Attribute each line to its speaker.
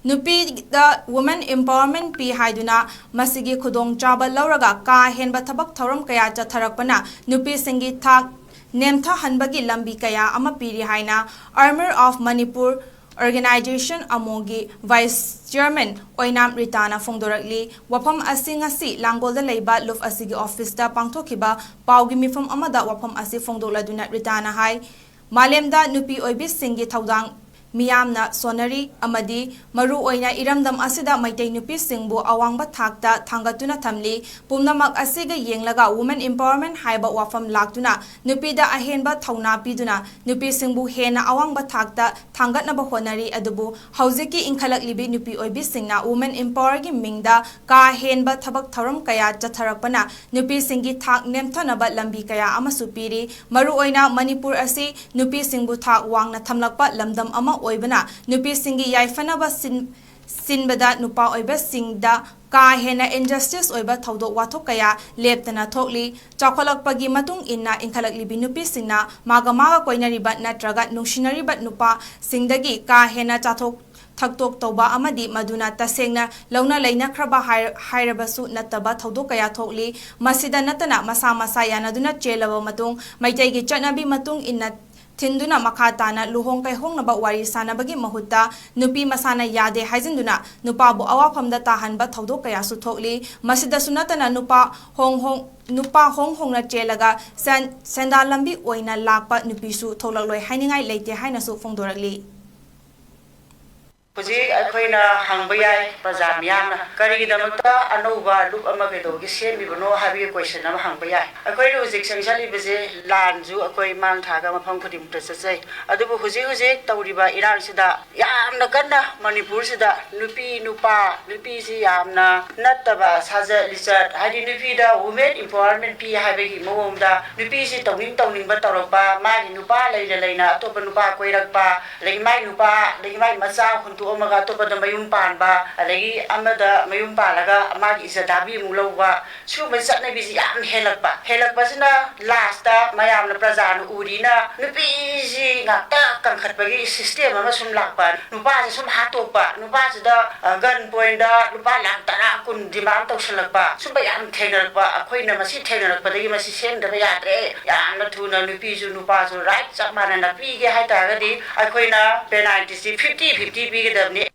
Speaker 1: ꯅꯨꯄꯤꯗ ꯋꯨꯃꯦꯟ ꯏꯝꯄꯥꯋꯔꯃꯦꯟꯠ ꯄꯤ ꯍꯥꯏꯗꯨꯅ ꯃꯁꯤꯒꯤ ꯈꯨꯗꯣꯡꯆꯥꯕ ꯂꯧꯔꯒ ꯀꯥ ꯍꯦꯟꯕ ꯊꯕꯛ ꯊꯧꯔꯝ ꯀꯌꯥ ꯆꯠꯊꯔꯛꯄꯅ ꯅꯨꯄꯤꯁꯤꯡꯒꯤ ꯊꯥꯛ ꯅꯦꯝꯊꯍꯟꯕꯒꯤ ꯂꯝꯕꯤ ꯀꯌꯥ ꯑꯃ ꯄꯤꯔꯤ ꯍꯥꯏꯅ ꯑꯥꯔꯃꯔ ꯑꯣꯐ ꯃꯅꯤꯄꯨꯔ ꯑꯣꯔꯒꯅꯥꯏꯖꯦꯁꯟ ꯑꯃꯣꯒꯤ ꯚꯥꯏꯁ ꯆꯤꯌꯔꯃꯦꯟ ꯑꯣꯏꯅꯥꯝ ꯔꯤꯇꯥꯅ ꯐꯣꯡꯗꯣꯔꯛꯂꯤ꯫ ꯋꯥꯐꯝ ꯑꯁꯤ ꯉꯁꯤ ꯂꯥꯡꯒꯣꯜꯗ ꯂꯩꯕ ꯂꯨꯞ ꯑꯁꯤꯒꯤ ꯑꯣꯐꯤꯁꯇ ꯄꯥꯡꯊꯣꯛꯈꯤꯕ ꯄꯥꯎꯒꯤ ꯃꯤꯐꯝ ꯑꯃꯗ ꯋꯥꯐꯝ ꯑꯁꯤ ꯐꯣꯡꯗꯣꯛꯂꯗꯨꯅ ꯔꯤꯇꯥꯅ ꯍꯥꯏ ꯃꯥꯂꯦꯝꯗ ꯅꯨꯄꯤ ꯑꯣꯏꯕꯤꯁꯤꯡꯒꯤ ꯊꯧꯗꯥꯡ ꯃꯤꯌꯥꯝꯅ ꯁꯣꯟꯅꯔꯤ ꯑꯃꯗꯤ ꯃꯔꯨꯑꯣꯏꯅ ꯏꯔꯝꯗꯝ ꯑꯁꯤꯗ ꯃꯩꯇꯩ ꯅꯨꯄꯤꯁꯤꯡꯕꯨ ꯑꯋꯥꯡꯕ ꯊꯥꯛꯇ ꯊꯥꯡꯒꯠꯇꯨꯅ ꯊꯝꯂꯤ꯫ ꯄꯨꯝꯅꯃꯛ ꯑꯁꯤꯒ ꯌꯦꯡꯂꯒ ꯋꯨꯃꯦꯟ ꯏꯝꯄꯥꯋꯔꯃꯦꯟꯠ ꯍꯥꯏꯕ ꯋꯥꯐꯝ ꯂꯥꯛꯇꯨꯅ ꯅꯨꯄꯤꯗ ꯑꯍꯦꯟꯕ ꯊꯧꯅꯥ ꯄꯤꯗꯨꯅ ꯅꯨꯄꯤꯁꯤꯡꯕꯨ ꯍꯦꯟꯅ ꯑꯋꯥꯡꯕ ꯊꯥꯛꯇ ꯊꯥꯡꯒꯠꯅꯕ ꯍꯣꯠꯅꯔꯤ꯫ ꯑꯗꯨꯕꯨ ꯍꯧꯖꯤꯛꯀꯤ ꯏꯟꯈꯠꯂꯛꯂꯤꯕꯤ ꯅꯨꯄꯤ ꯑꯣꯏꯕꯤꯁꯤꯡꯅ ꯋꯨꯃꯦꯟ ꯏꯝꯄꯥꯋꯔꯒꯤ ꯃꯤꯡꯗ ꯀꯥ ꯍꯦꯟꯕ ꯊꯕꯛ ꯊꯧꯔꯝ ꯀꯌꯥ ꯆꯠꯊꯔꯛꯄꯅ ꯅꯨꯄꯤꯁꯤꯡꯒꯤ ꯊꯥꯛ ꯅꯦꯝꯊꯅꯕ ꯂꯝꯕꯤ ꯀꯌꯥ ꯑꯃꯁꯨ ꯄꯤꯔꯤ꯫ ꯃꯔꯨꯑꯣꯏꯅ ꯃꯅꯤꯄꯨꯔ ꯑꯁꯤ ꯅꯨꯄꯤꯁꯤꯡꯕꯨ ꯊꯥꯛ ꯋꯥꯡꯅ ꯊꯝꯂꯛꯄ ꯂꯝꯗꯝ ꯑꯃ ꯑꯣꯏꯕꯅ ꯅꯨꯄꯤꯁꯤꯡꯒꯤ ꯌꯥꯏꯐꯅꯕ ꯁꯤꯟꯕꯗ ꯅꯨꯄꯥ ꯑꯣꯏꯕꯁꯤꯡꯗ ꯀꯥ ꯍꯦꯟꯅ ꯏꯟꯖꯁꯇꯤꯁ ꯑꯣꯏꯕ ꯊꯧꯗꯣꯛ ꯋꯥꯊꯣꯛ ꯀꯌꯥ ꯂꯦꯞꯇꯅ ꯊꯣꯛꯂꯤ꯫ ꯆꯥꯎꯈꯠꯂꯛꯄꯒꯤ ꯃꯇꯨꯡ ꯏꯟꯅ ꯏꯟꯈꯠꯂꯛꯂꯤꯕꯤ ꯅꯨꯄꯤꯁꯤꯡꯅ ꯃꯥꯒ ꯀꯣꯏꯅꯔꯤꯕ ꯅꯠꯇ꯭ꯔꯒ ꯅꯨꯡꯁꯤꯅꯔꯤꯕ ꯅꯨꯄꯥꯁꯤꯡꯗꯒꯤ ꯀꯥ ꯍꯦꯟꯅ ꯆꯥꯊꯣꯛ ꯊꯛꯇꯣꯛ ꯇꯧꯕ ꯑꯃꯗꯤ ꯃꯗꯨꯅ ꯇꯁꯦꯡꯅ ꯂꯧꯅ ꯂꯩꯅꯈ꯭ꯔꯕ ꯍꯥꯏꯔꯕꯁꯨ ꯅꯠꯇꯕ ꯊꯧꯗꯣꯛ ꯀꯌꯥ ꯊꯣꯛꯂꯤ꯫ ꯃꯁꯤꯗ ꯅꯠꯇꯅ ꯃꯁꯥ ꯃꯁꯥ ꯌꯥꯅꯗꯨꯅ ꯆꯦꯜꯂꯕ ꯃꯇꯨꯡ ꯃꯩꯇꯩꯒꯤ ꯆꯠꯅꯕꯤ ꯃꯇꯨꯡ ꯏꯟꯅ ꯊꯤꯟꯗꯨꯅ ꯃꯈꯥ ꯇꯥꯅ ꯂꯨꯍꯣꯡ ꯀꯩꯍꯣꯡꯅꯕ ꯋꯥꯔꯤ ꯁꯥꯅꯕꯒꯤ ꯃꯍꯨꯠꯇ ꯅꯨꯄꯤ ꯃꯁꯥꯅ ꯌꯥꯗꯦ ꯍꯥꯏꯖꯤꯟꯗꯨꯅ ꯅꯨꯄꯥꯕꯨ ꯑꯋꯥꯐꯝꯗ ꯇꯥꯍꯟꯕ ꯊꯧꯗꯣꯛ ꯀꯌꯥꯁꯨ ꯊꯣꯛꯂꯤ꯫ ꯃꯁꯤꯗꯁꯨ ꯅꯠꯇꯅ ꯅꯨꯄꯥ ꯍꯣꯡ ꯍꯣꯡꯅ ꯆꯦꯜꯂꯒ ꯁꯦꯟꯗꯥꯟ ꯂꯝꯕꯤ ꯑꯣꯏꯅ ꯂꯥꯛꯄ ꯅꯨꯄꯤꯁꯨ ꯊꯣꯛꯂꯛꯂꯣꯏ ꯍꯥꯏꯅꯤꯡꯉꯥꯏ ꯂꯩꯇꯦ ꯍꯥꯏꯅꯁꯨ ꯐꯣꯡꯗꯣꯔꯛꯂꯤ꯫
Speaker 2: ꯍꯧꯖꯤꯛ ꯑꯩꯈꯣꯏꯅ ꯍꯪꯕ ꯌꯥꯏ ꯄ꯭ꯔꯖꯥ ꯃꯤꯌꯥꯝꯅ ꯀꯔꯤꯒꯤꯗꯃꯛꯇ ꯑꯅꯧꯕ ꯂꯨꯞ ꯑꯃ ꯀꯩꯗꯧꯕꯒꯤ ꯁꯦꯝꯃꯤꯕꯅꯣ ꯍꯥꯏꯕꯒꯤ ꯀꯣꯏꯁꯟ ꯑꯃ ꯍꯪꯕ ꯌꯥꯏ꯫ ꯑꯩꯈꯣꯏꯅ ꯍꯧꯖꯤꯛ ꯆꯪꯁꯤꯜꯂꯤꯕꯁꯦ ꯂꯥꯟꯁꯨ ꯑꯩꯈꯣꯏ ꯃꯥꯡ ꯊꯥꯔꯒ ꯃꯐꯝ ꯈꯨꯗꯤꯡꯃꯛꯇ ꯆꯠꯆꯩ꯫ ꯑꯗꯨꯕꯨ ꯍꯧꯖꯤꯛ ꯇꯧꯔꯤꯕ ꯏꯔꯥꯡꯁꯤꯗ ꯌꯥꯝꯅ ꯀꯟꯅ ꯃꯅꯤꯄꯨꯔꯁꯤꯗ ꯅꯨꯄꯤꯁꯤ ꯌꯥꯝꯅ ꯅꯠꯇꯕ ꯁꯥꯖꯠ ꯂꯤꯆꯠ ꯍꯥꯏꯗꯤ ꯅꯨꯄꯤꯗ ꯋꯨꯃꯦꯟ ꯏꯝꯄꯥꯋꯔꯃꯦꯟꯠ ꯄꯤ ꯍꯥꯏꯕꯒꯤ ꯃꯑꯣꯡꯗ ꯅꯨꯄꯤꯁꯤ ꯇꯧꯅꯤꯡꯕ ꯇꯧꯔꯛꯄ ꯃꯥꯒꯤ ꯅꯨꯄꯥ ꯂꯩꯅ ꯑꯇꯣꯞꯄ ꯅꯨꯄꯥ ꯀꯣꯏꯔꯛꯄ ꯑꯗꯒꯤ ꯃꯥꯒꯤ ꯃꯆꯥ ꯍꯨꯟꯇꯣꯛꯑꯝꯃꯒ ꯑꯇꯣꯞꯄꯗ ꯃꯌꯨꯝ ꯄꯥꯟꯕ ꯑꯗꯒꯤ ꯑꯃꯗ ꯃꯌꯨꯝ ꯄꯥꯜꯂꯒ ꯃꯥꯒꯤ ꯏꯖꯠ ꯍꯥꯕꯤ ꯑꯃꯨꯛ ꯂꯧꯕ ꯁꯤꯒꯨꯝꯕ ꯆꯠꯅꯕꯤꯁꯤ ꯌꯥꯝ ꯍꯦꯜꯂꯛꯄꯁꯤꯅ ꯂꯥꯁꯇ ꯃꯌꯥꯝꯅ ꯄ꯭ꯔꯖꯥꯅ ꯎꯔꯤꯅ ꯅꯨꯄꯤꯁꯤ ꯉꯥꯛꯇ ꯀꯟꯈꯠꯄꯒꯤ ꯁꯤꯁꯇꯦꯝ ꯑꯃ ꯁꯨꯝ ꯂꯥꯛꯄ ꯅꯨꯄꯥꯁꯤ ꯁꯨꯝ ꯍꯥꯠꯇꯣꯛꯄ ꯅꯨꯄꯥꯁꯤꯗ ꯒꯟ ꯄꯣꯏꯟꯗ ꯂꯨꯄꯥ ꯂꯥꯛ 10 20 ꯗꯤꯃꯥꯟ ꯇꯧꯁꯜꯂꯛꯄ ꯁꯨꯝꯕ ꯌꯥꯝ ꯊꯦꯡꯅꯔꯛꯄ ꯑꯩꯈꯣꯏꯅ ꯃꯁꯤ ꯊꯦꯡꯅꯔꯛꯄꯗꯒꯤ ꯃꯁꯤ ꯁꯦꯝꯗꯕ ꯌꯥꯗ꯭ꯔꯦ ꯌꯥꯝꯅ ꯊꯨꯅ ꯅꯨꯄꯤꯁꯨ ꯅꯨꯄꯥꯁꯨ ꯔꯥꯏꯠ ꯆꯞ ꯃꯥꯟꯅꯅ ꯄꯤꯒꯦ ꯍꯥꯏꯇꯥꯔꯒꯗꯤ ꯑꯩꯈꯣꯏꯅ ꯄꯦꯅꯥꯜꯇꯤꯁꯤ 50-50 ꯄꯤꯒꯗꯕꯅꯤ